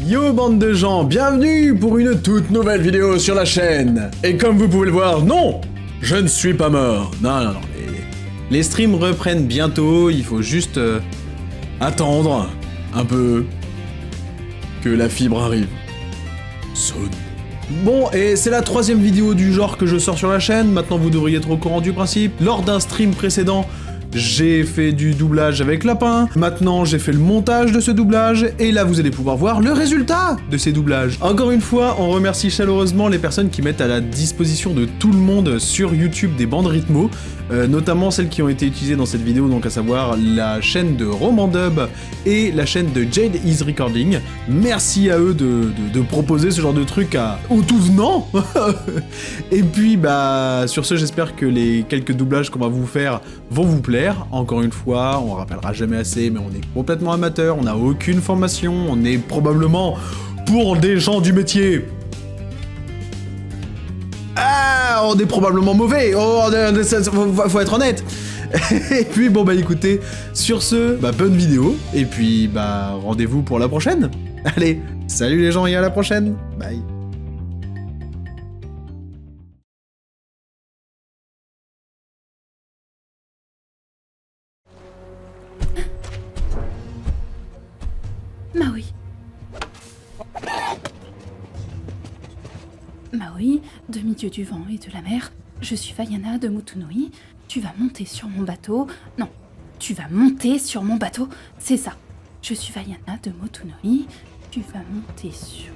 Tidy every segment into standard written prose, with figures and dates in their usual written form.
Yo bande de gens, bienvenue pour une toute nouvelle vidéo sur la chaîne. Et comme vous pouvez le voir, non, je ne suis pas mort. Non, les streams reprennent bientôt, il faut juste attendre un peu que la fibre arrive. Sonne. Bon, et c'est la 3e vidéo du genre que je sors sur la chaîne, maintenant vous devriez être au courant du principe. Lors d'un stream précédent, j'ai fait du doublage avec Lapin, maintenant j'ai fait le montage de ce doublage, et là vous allez pouvoir voir le résultat de ces doublages. Encore une fois, on remercie chaleureusement les personnes qui mettent à la disposition de tout le monde sur YouTube des bandes rythmo, notamment celles qui ont été utilisées dans cette vidéo, donc à savoir la chaîne de Romandub et la chaîne de Jade Is Recording. Merci à eux de proposer ce genre de truc aux tout venants. Et puis bah sur ce, j'espère que les quelques doublages qu'on va vous faire vont vous plaire. Encore une fois, on rappellera jamais assez, mais on est complètement amateur, on n'a aucune formation, on est probablement pour des gens du métier. Ah, on est probablement mauvais, faut être honnête. Et puis bon bah écoutez, sur ce, bah bonne vidéo, et puis bah rendez-vous pour la prochaine. Allez, salut les gens et à la prochaine, bye. Maui. Maui, demi-dieu du vent et de la mer, je suis Vaiana de Motunui. Tu vas monter sur mon bateau. Non, tu vas monter sur mon bateau, c'est ça. Je suis Vaiana de Motunui. Tu vas monter sur...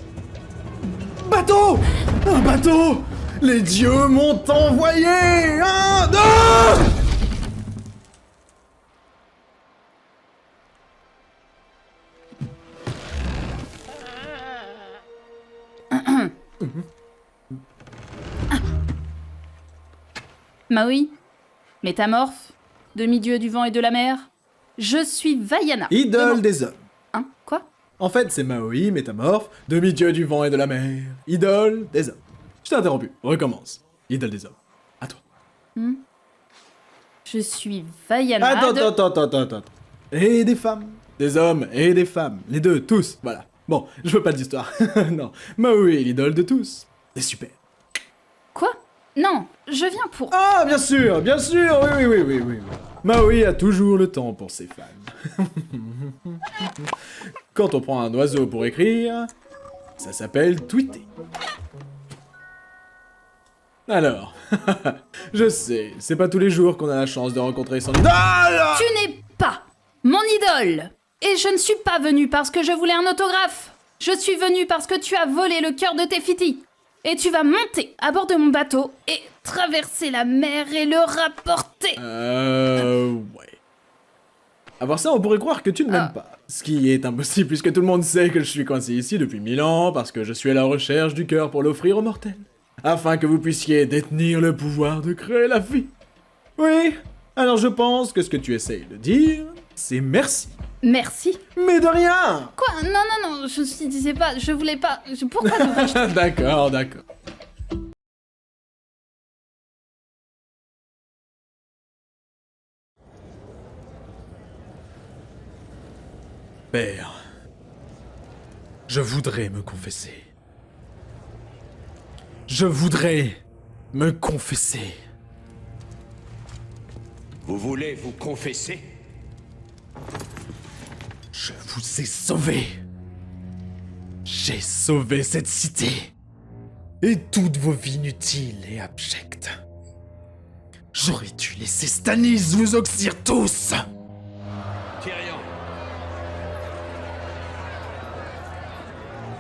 Bateau! Un bateau! Les dieux m'ont envoyé! Un, deux! Maui, métamorphe, demi-dieu du vent et de la mer, je suis Vaiana. Idole des hommes. Hein? Quoi? En fait, c'est Maui, métamorphe, demi-dieu du vent et de la mer, idole des hommes. Je t'ai interrompu, recommence. Idole des hommes. À toi. Je suis Vaiana Attends. Et des femmes. Des hommes et des femmes. Les deux, tous, voilà. Bon, je veux pas d'histoire. Non, Maui est l'idole de tous. C'est super. Quoi? Non, je viens pour... Ah, bien sûr, oui. Maui a toujours le temps pour ses fans. Quand on prend un oiseau pour écrire, ça s'appelle tweeter. Alors, je sais, c'est pas tous les jours qu'on a la chance de rencontrer son idole. Ah, Tu n'es pas mon idole. Et je ne suis pas venue parce que je voulais un autographe. Je suis venue parce que tu as volé le cœur de Tefiti. Et tu vas monter à bord de mon bateau et traverser la mer et le rapporter. Ouais. À voir ça, on pourrait croire que tu ne m'aimes pas. Ce qui est impossible puisque tout le monde sait que je suis coincé ici depuis 1000 ans parce que je suis à la recherche du cœur pour l'offrir aux mortels. Afin que vous puissiez détenir le pouvoir de créer la vie. Oui, alors je pense que ce que tu essayes de dire, c'est merci. Merci. Mais de rien. Quoi? Non, je disais pas, je voulais pas... Pourquoi devrais-je... D'accord. Père, je voudrais me confesser. Vous voulez vous confesser? Je vous ai sauvé. J'ai sauvé cette cité. Et toutes vos vies inutiles et abjectes. J'aurais dû laisser Stannis vous oxyre tous. Tyrion.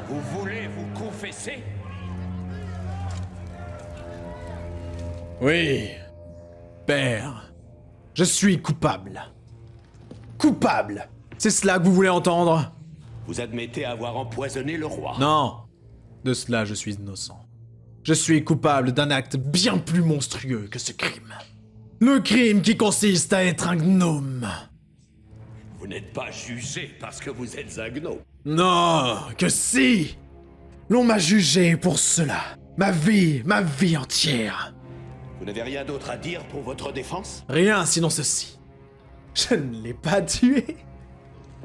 Vous voulez vous confesser? Oui, père, je suis coupable. Coupable, c'est cela que vous voulez entendre? Vous admettez avoir empoisonné le roi. Non, de cela je suis innocent. Je suis coupable d'un acte bien plus monstrueux que ce crime. Le crime qui consiste à être un gnome. Vous n'êtes pas jugé parce que vous êtes un gnome. Non, que si! L'on m'a jugé pour cela. Ma vie entière. Vous n'avez rien d'autre à dire pour votre défense? Rien sinon ceci. Je ne l'ai pas tué.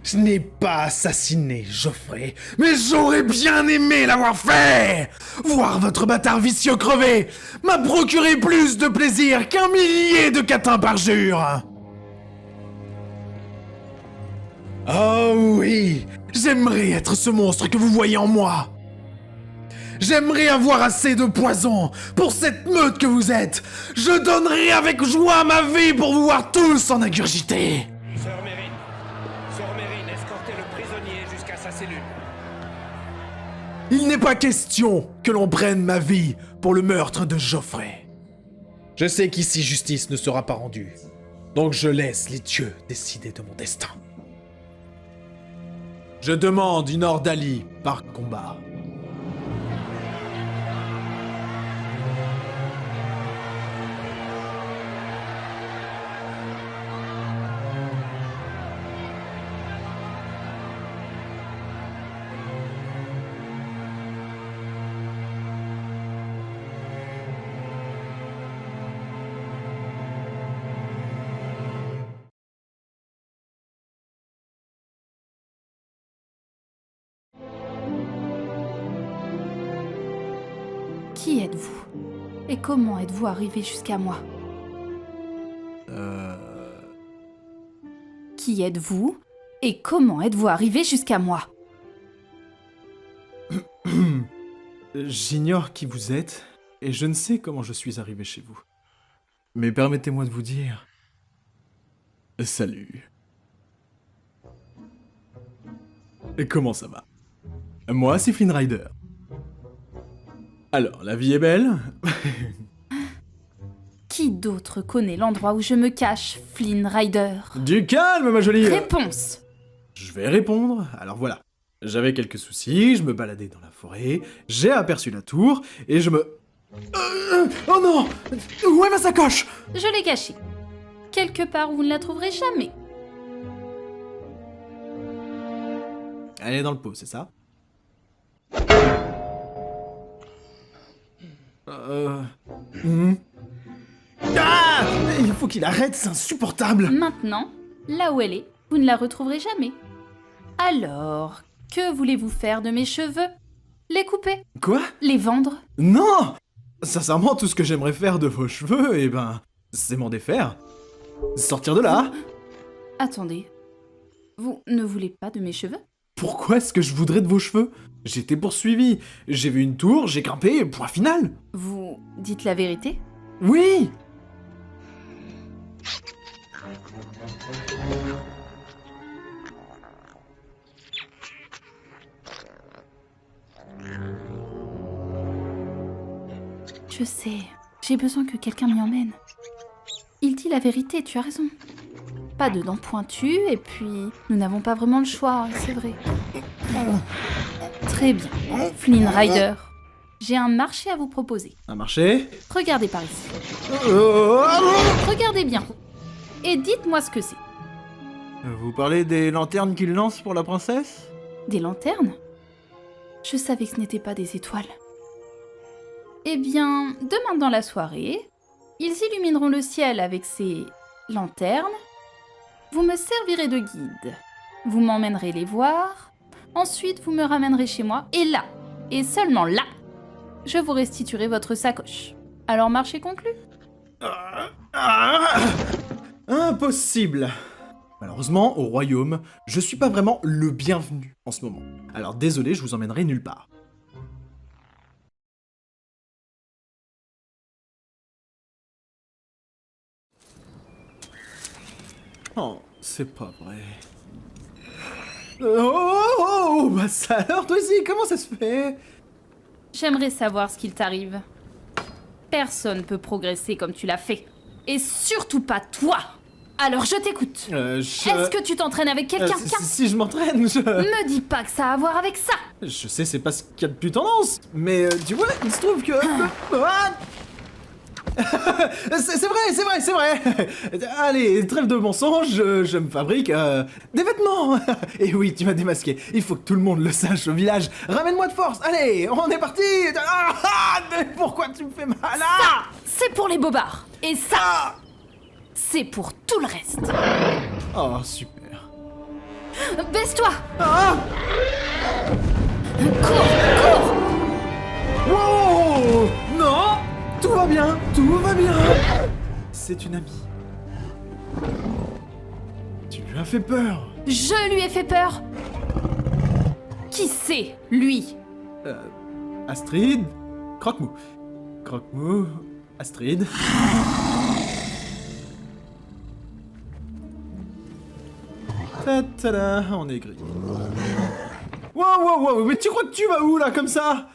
Je n'ai pas assassiné Geoffrey, mais j'aurais bien aimé l'avoir fait! Voir votre bâtard vicieux crever m'a procuré plus de plaisir qu'un millier de catins par jour! Oh oui, j'aimerais être ce monstre que vous voyez en moi! J'aimerais avoir assez de poison pour cette meute que vous êtes! Je donnerais avec joie ma vie pour vous voir tous en ingurgiter! Sœur Mérine, escortez le prisonnier jusqu'à sa cellule. Il n'est pas question que l'on prenne ma vie pour le meurtre de Geoffrey. Je sais qu'ici justice ne sera pas rendue, donc je laisse les dieux décider de mon destin. Je demande une ordalie par combat. Qui êtes-vous? Et comment êtes-vous arrivé jusqu'à moi? Qui êtes-vous? Et comment êtes-vous arrivé jusqu'à moi? J'ignore qui vous êtes, et je ne sais comment je suis arrivé chez vous. Mais permettez-moi de vous dire... Salut. Et comment ça va? Moi, c'est Flynn Rider. Alors, la vie est belle? Qui d'autre connaît l'endroit où je me cache, Flynn Rider? Du calme, ma jolie... Réponse! Je vais répondre, alors voilà. J'avais quelques soucis, je me baladais dans la forêt, j'ai aperçu la tour, et je me... oh non! Où est ma sacoche? Je l'ai cachée. Quelque part où vous ne la trouverez jamais. Elle est dans le pot, c'est ça? Ah! Il faut qu'il arrête, c'est insupportable! Maintenant, là où elle est, vous ne la retrouverez jamais. Alors, que voulez-vous faire de mes cheveux? Les couper? Quoi? Les vendre? Non! Sincèrement, tout ce que j'aimerais faire de vos cheveux, eh ben, c'est m'en défaire. Sortir de là! Attendez. Vous ne voulez pas de mes cheveux? Pourquoi est-ce que je voudrais de vos cheveux? J'ai été poursuivi, j'ai vu une tour, j'ai grimpé, point final! Vous dites la vérité? Oui! Je sais, j'ai besoin que quelqu'un m'y emmène. Il dit la vérité, tu as raison. Pas de dents pointues, et puis nous n'avons pas vraiment le choix, c'est vrai. Très bien, Flynn Rider. J'ai un marché à vous proposer. Un marché? Regardez par ici. Regardez bien. Et dites-moi ce que c'est. Vous parlez des lanternes qu'il lance pour la princesse? Des lanternes? Je savais que ce n'étaient pas des étoiles. Eh bien, demain dans la soirée, ils illumineront le ciel avec ces lanternes. Vous me servirez de guide. Vous m'emmènerez les voir. Ensuite, vous me ramènerez chez moi. Et là, et seulement là, je vous restituerai votre sacoche. Alors, marché conclu? Impossible! Malheureusement, au royaume, je suis pas vraiment le bienvenu en ce moment. Alors désolé, je vous emmènerai nulle part. Oh, c'est pas vrai. Oh, bah ça alors, toi aussi, comment ça se fait? J'aimerais savoir ce qu'il t'arrive. Personne peut progresser comme tu l'as fait. Et surtout pas toi! Alors je t'écoute. Est-ce que tu t'entraînes avec quelqu'un? Si je m'entraîne, je... Me dis pas que ça a à voir avec ça! Je sais, c'est pas ce qu'il y a de plus tendance, mais tu vois, il se trouve que... c'est vrai. Allez, trêve de mensonges, je me fabrique des vêtements. Et oui, tu m'as démasqué. Il faut que tout le monde le sache au village. Ramène-moi de force. Allez, on est parti. Mais pourquoi tu me fais mal? Ça, c'est pour les bobards. Et ça, c'est pour tout le reste. Oh, super. Baisse-toi! Ah! Cours! Wow! Non! Tout va bien, tout va bien. C'est une amie. Tu lui as fait peur. Je lui ai fait peur! Qui c'est, lui? Astrid? Croque-mou. Croque-mou. Astrid. Ta-ta-da, on est gris. Wow, wow, wow, mais tu crois que tu vas où là, comme ça?